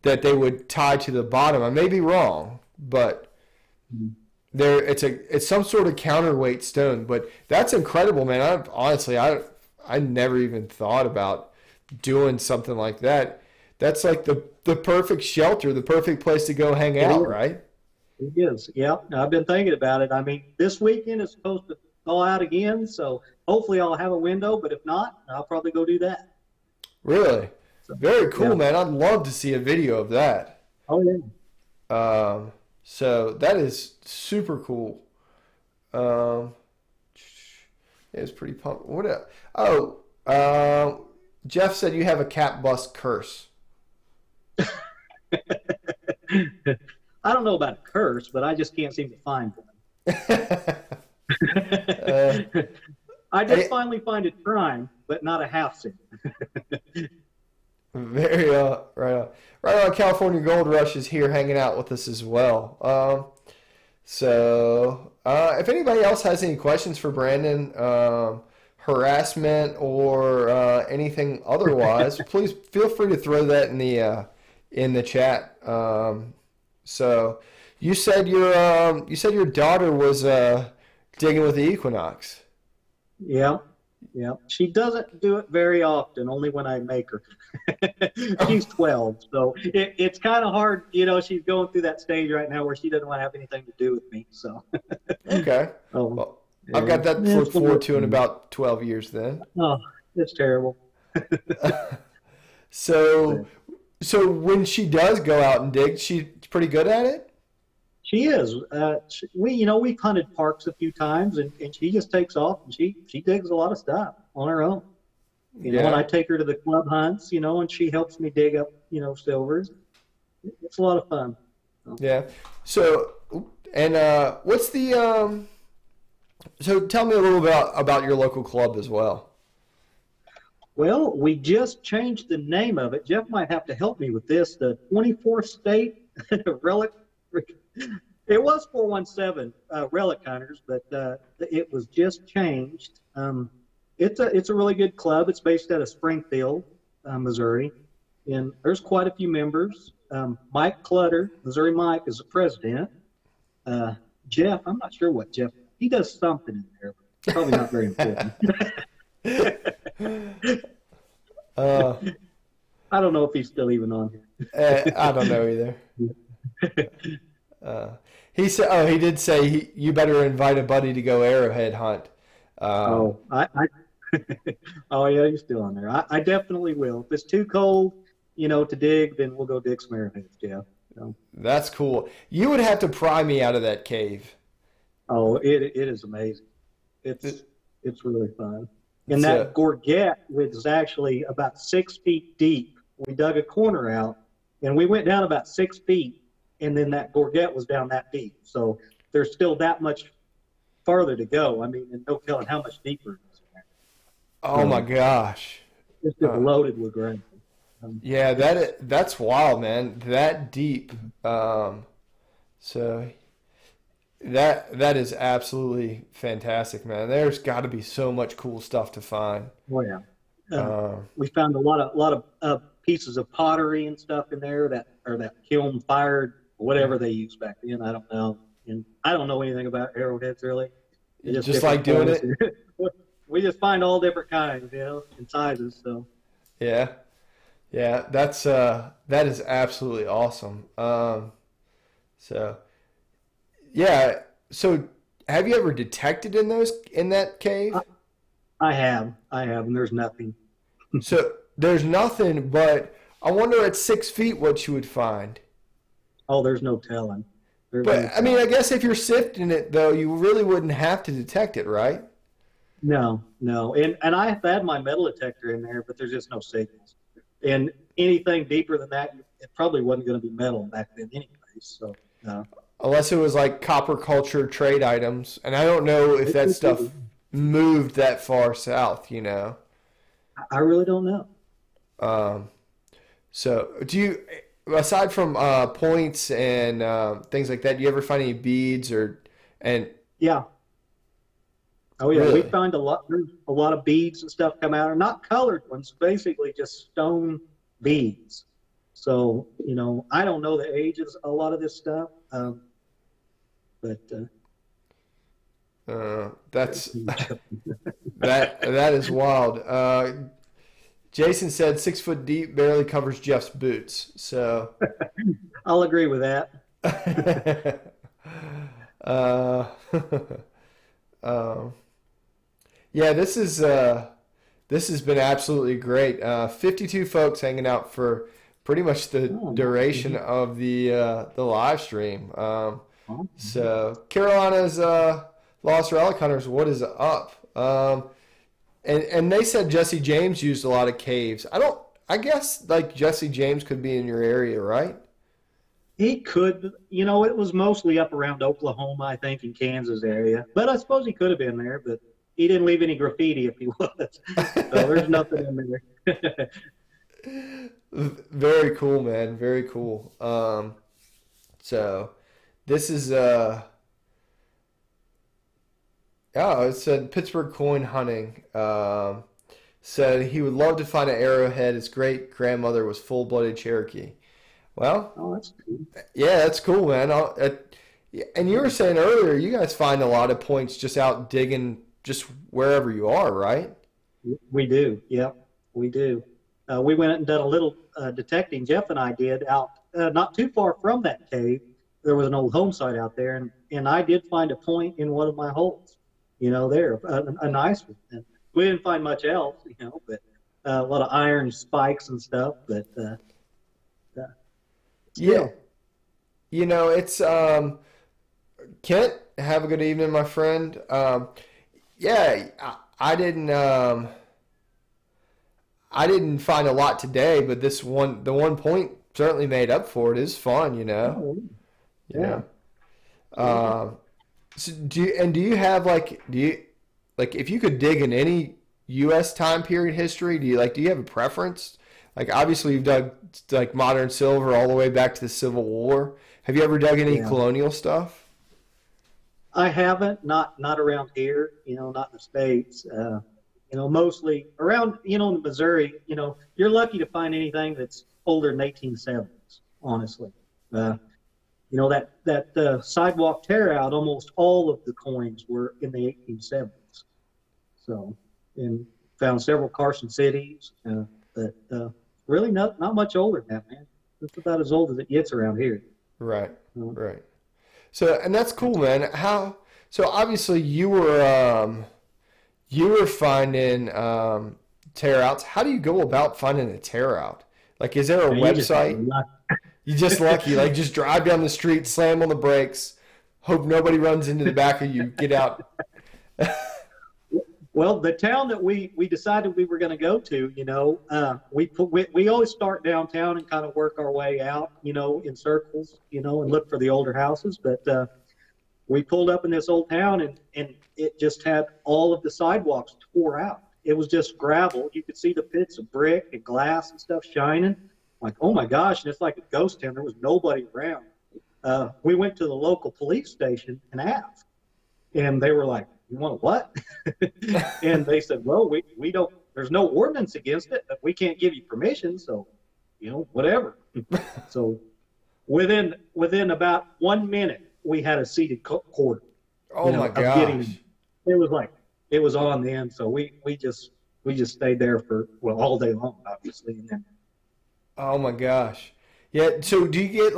that they would tie to the bottom. I may be wrong, but it's some sort of counterweight stone. But that's incredible, man. I never even thought about doing something like that. That's like the perfect shelter, the perfect place to go hang out, right? It is. Yeah. I've been thinking about it. I mean, this weekend is supposed to thaw out again, so hopefully I'll have a window. But if not, I'll probably go do that. Really? So, Very cool, yeah. man. I'd love to see a video of that. Oh yeah. So that is super cool. Yeah, it's pretty pumped. Jeff said you have a cat bust curse. I don't know about a curse, but I just can't seem to find one. I did finally find a crime, but not a half sin. Very right on. California Gold Rush is here hanging out with us as well. If anybody else has any questions for Brandon, harassment or anything otherwise, please feel free to throw that in the chat. So you said your daughter was digging with the Equinox. Yeah. Yeah. She doesn't do it very often, only when I make her. She's 12, so it's kind of hard. She's going through that stage right now where she doesn't want to have anything to do with me. So. Okay. Well, I've got that to look forward to in about 12 years then. Oh, it's terrible. So when she does go out and dig, she's pretty good at it? She is. We've hunted parks a few times, and she just takes off and she digs a lot of stuff on her own. When I take her to the club hunts, and she helps me dig up, silvers. It's a lot of fun. Yeah. So, and what's the so tell me a little bit about your local club as well. Well, we just changed the name of it. Jeff might have to help me with this. The 24th State Relic. It was 417 Relic Hunters, but it was just changed. it's a really good club. It's based out of Springfield, Missouri, and there's quite a few members. Mike Clutter, Missouri Mike, is the president. Uh, Jeff, I'm not sure what Jeff. He does something in there, but probably not very important. Uh, I don't know if he's still even on here. I don't know either. He said, "Oh, he did say you better invite a buddy to go arrowhead hunt." Oh, oh yeah, he's still on there. I definitely will. If it's too cold, to dig, then we'll go dig some arrowheads, Jeff. That's cool. You would have to pry me out of that cave. Oh, it is amazing. It's really fun. And that gorget was actually about 6 feet deep. We dug a corner out, and we went down about 6 feet, and then that gorget was down that deep. So there's still that much farther to go. I mean, and no telling how much deeper it is in there. Oh my gosh! It's just loaded with gravel. Yeah, that's wild, man. That deep. So that is absolutely fantastic, man. There's got to be so much cool stuff to find. Oh yeah. We found a lot of pieces of pottery and stuff in there that kiln fired, whatever they used back then. I don't know, and I don't know anything about arrowheads really. Just like doing it. We just find all different kinds, and sizes. So. Yeah. Yeah, that is absolutely awesome. So have you ever detected in that cave? I have, and there's nothing. So there's nothing, but I wonder at 6 feet what you would find. Oh, there's no telling. I mean, I guess if you're sifting it though, you really wouldn't have to detect it, right? No, and I have had my metal detector in there, but there's just no signals. And anything deeper than that, it probably wasn't going to be metal back then anyway. So, no. Unless it was like copper culture trade items. And I don't know if that stuff moved that far south, I really don't know. So do you, aside from points and things like that, do you ever find any beads Yeah. Oh yeah, really? We find a lot of beads and stuff come out, or not colored ones, basically just stone beads. So I don't know the ages of a lot of this stuff, but that's that is wild. Jason said 6 foot deep barely covers Jeff's boots. So I'll agree with that. Yeah, this has been absolutely great. 52 folks hanging out for pretty much the duration of the live stream. So Carolina's Lost Relic Hunters, what is up? And they said Jesse James used a lot of caves. I guess like Jesse James could be in your area, right? He could, it was mostly up around Oklahoma, I think, in Kansas area. But I suppose he could have been there, but he didn't leave any graffiti if he was. So there's nothing in there. Very cool, man. Very cool. So this is it said Pittsburgh Coin Hunting. Said he would love to find an arrowhead. His great grandmother was full-blooded Cherokee. Well, that's cool. Yeah, that's cool, man. And you were saying earlier, you guys find a lot of points just out digging, just wherever you are, right? We do. Yep, we do. We went and did a little detecting. Jeff and I did out not too far from that cave. There was an old home site out there, and I did find a point in one of my holes. There a nice one. And we didn't find much else, but a lot of iron spikes and stuff. But yeah, it's Kent. Have a good evening, my friend. Yeah, I didn't find a lot today, but the one point certainly made up for it. Is fun, Oh, yeah. So do you have if you could dig in any U.S. time period history, do you have a preference? Like obviously you've dug like modern silver all the way back to the Civil War. Have you ever dug any colonial stuff? I haven't, not around here, not in the States. mostly around, in Missouri, you're lucky to find anything that's older than 1870s, honestly. Uh, that sidewalk tear out, almost all of the coins were in the 1870s. So, and found several Carson cities, but really not much older than that, man. It's about as old as it gets around here. Right. Right. So, and that's cool, man. So obviously you were finding tear outs. How do you go about finding a tear out? Like, is there a website? You just lucky. Like, just drive down the street, slam on the brakes, hope nobody runs into the back of you, get out. Well, the town that we decided we were going to go to, we always start downtown and kind of work our way out, in circles, and look for the older houses. But we pulled up in this old town, and it just had all of the sidewalks tore out. It was just gravel. You could see the pits of brick and glass and stuff shining. Like, oh my gosh, and it's like a ghost town. There was nobody around. We went to the local police station and asked, and they were like, "You want what?" And they said, "Well, we don't. There's no ordinance against it, but we can't give you permission. So, whatever." So, within about 1 minute, we had a seated court. Oh my gosh! It was like it was on then. So we just stayed there for all day long, obviously, and then. Oh my gosh. Yeah, so do you get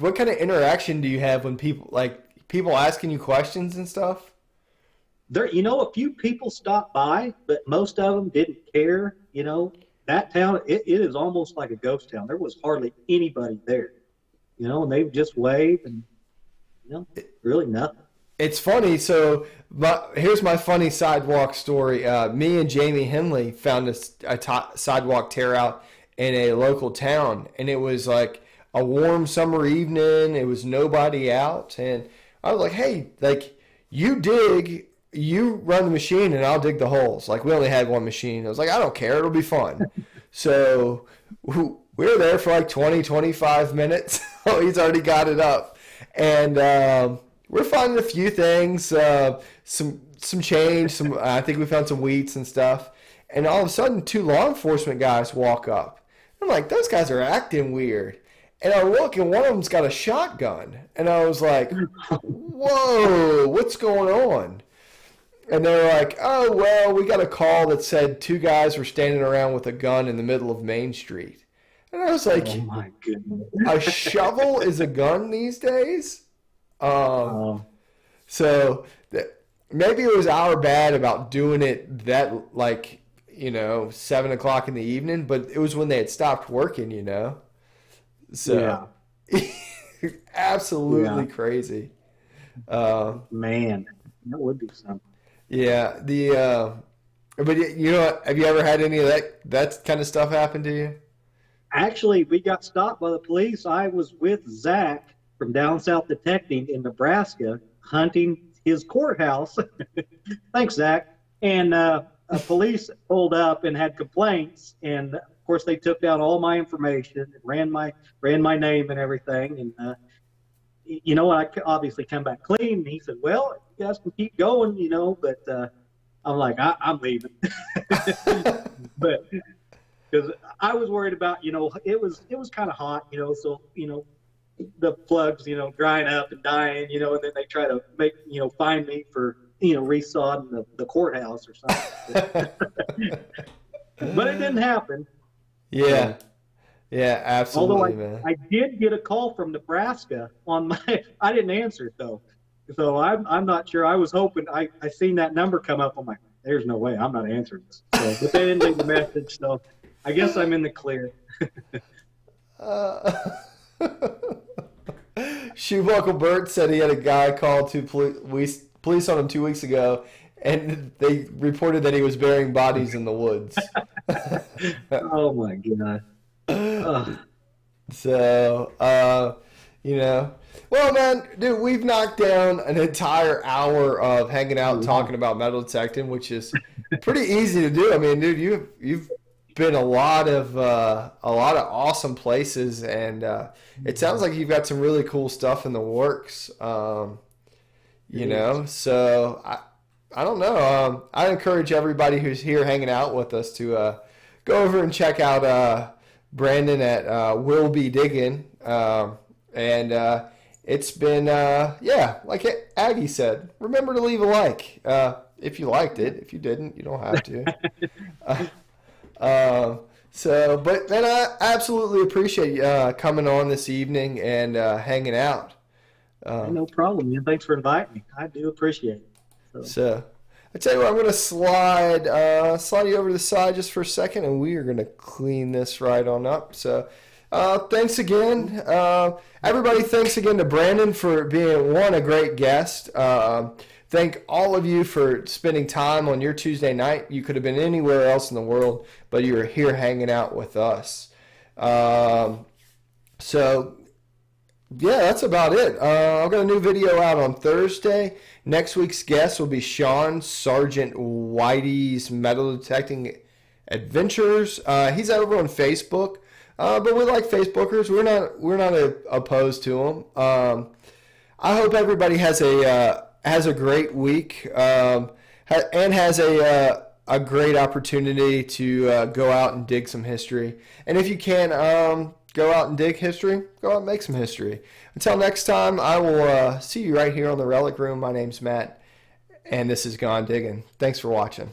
what kind of interaction do you have when people asking you questions and stuff? There, a few people stopped by, but most of them didn't care. That town, it is almost like a ghost town. There was hardly anybody there, and they just waved and, really nothing. It's funny. So here's my funny sidewalk story. Me and Jamie Henley found a sidewalk tear out in a local town, and it was like a warm summer evening. It was nobody out, and I was like, "Hey, you run the machine, and I'll dig the holes." Like, we only had one machine. I was like, "I don't care. It'll be fun." So we were there for 20-25 minutes. He's already got it up, and we're finding a few things, some change, I think we found some wheats and stuff, and all of a sudden 2 law enforcement guys walk up. I'm like, those guys are acting weird. And I look, and one of them's got a shotgun. And I was like, whoa, what's going on? And they're like, oh, well, we got a call that said 2 guys were standing around with a gun in the middle of Main Street. And I was like, oh my goodness. A shovel is a gun these days? So maybe it was our bad about doing it that 7 o'clock in the evening, but it was when they had stopped working, So, yeah. Absolutely crazy. Man, that would be something. Yeah. But have you ever had any of that kind of stuff happen to you? Actually, we got stopped by the police. I was with Zach from Down South Detecting in Nebraska, hunting his courthouse. Thanks, Zach. And, police pulled up and had complaints, and of course they took down all my information and ran my name and everything. And I obviously come back clean. And he said, "Well, you guys can keep going, but I'm like, I'm leaving." But because I was worried about, it was kind of hot, so the plugs, drying up and dying, and then they try to make, find me for resodding the courthouse or something. But it didn't happen. Yeah. Yeah, absolutely, Although man. I did get a call from Nebraska I didn't answer it though. So I'm not sure. I was hoping I seen that number come up. I'm like, there's no way I'm not answering this. So, but they didn't leave the message, so I guess I'm in the clear. Shoebuckle Bert said he had a guy call to police on him 2 weeks ago, and they reported that he was burying bodies in the woods. Oh my God. So, well, man, dude, we've knocked down an entire hour of hanging out and talking about metal detecting, which is pretty easy to do. I mean, dude, you've been a lot of awesome places, and it sounds like you've got some really cool stuff in the works. So I don't know. I encourage everybody who's here hanging out with us to go over and check out Brandon at Will B Diggin. And it's been, yeah, like Aggie said, remember to leave a like if you liked it. If you didn't, you don't have to. But then I absolutely appreciate you coming on this evening and hanging out. No problem, man. Thanks for inviting me. I do appreciate it. So I tell you what, I'm going to slide you over to the side just for a second, and we are going to clean this right on up. So thanks again. Everybody, thanks again to Brandon for being, a great guest. Thank all of you for spending time on your Tuesday night. You could have been anywhere else in the world, but you were here hanging out with us. Yeah, that's about it. I've got a new video out on Thursday. Next week's guest will be Sean, Sergeant Whitey's Metal Detecting Adventures. He's over on Facebook, but we like Facebookers. We're not opposed to them. I hope everybody has a great week and has a great opportunity to go out and dig some history. And if you can, go out and dig history. Go out and make some history. Until next time, I will see you right here on the Relic Room. My name's Matt, and this is Gone Digging. Thanks for watching.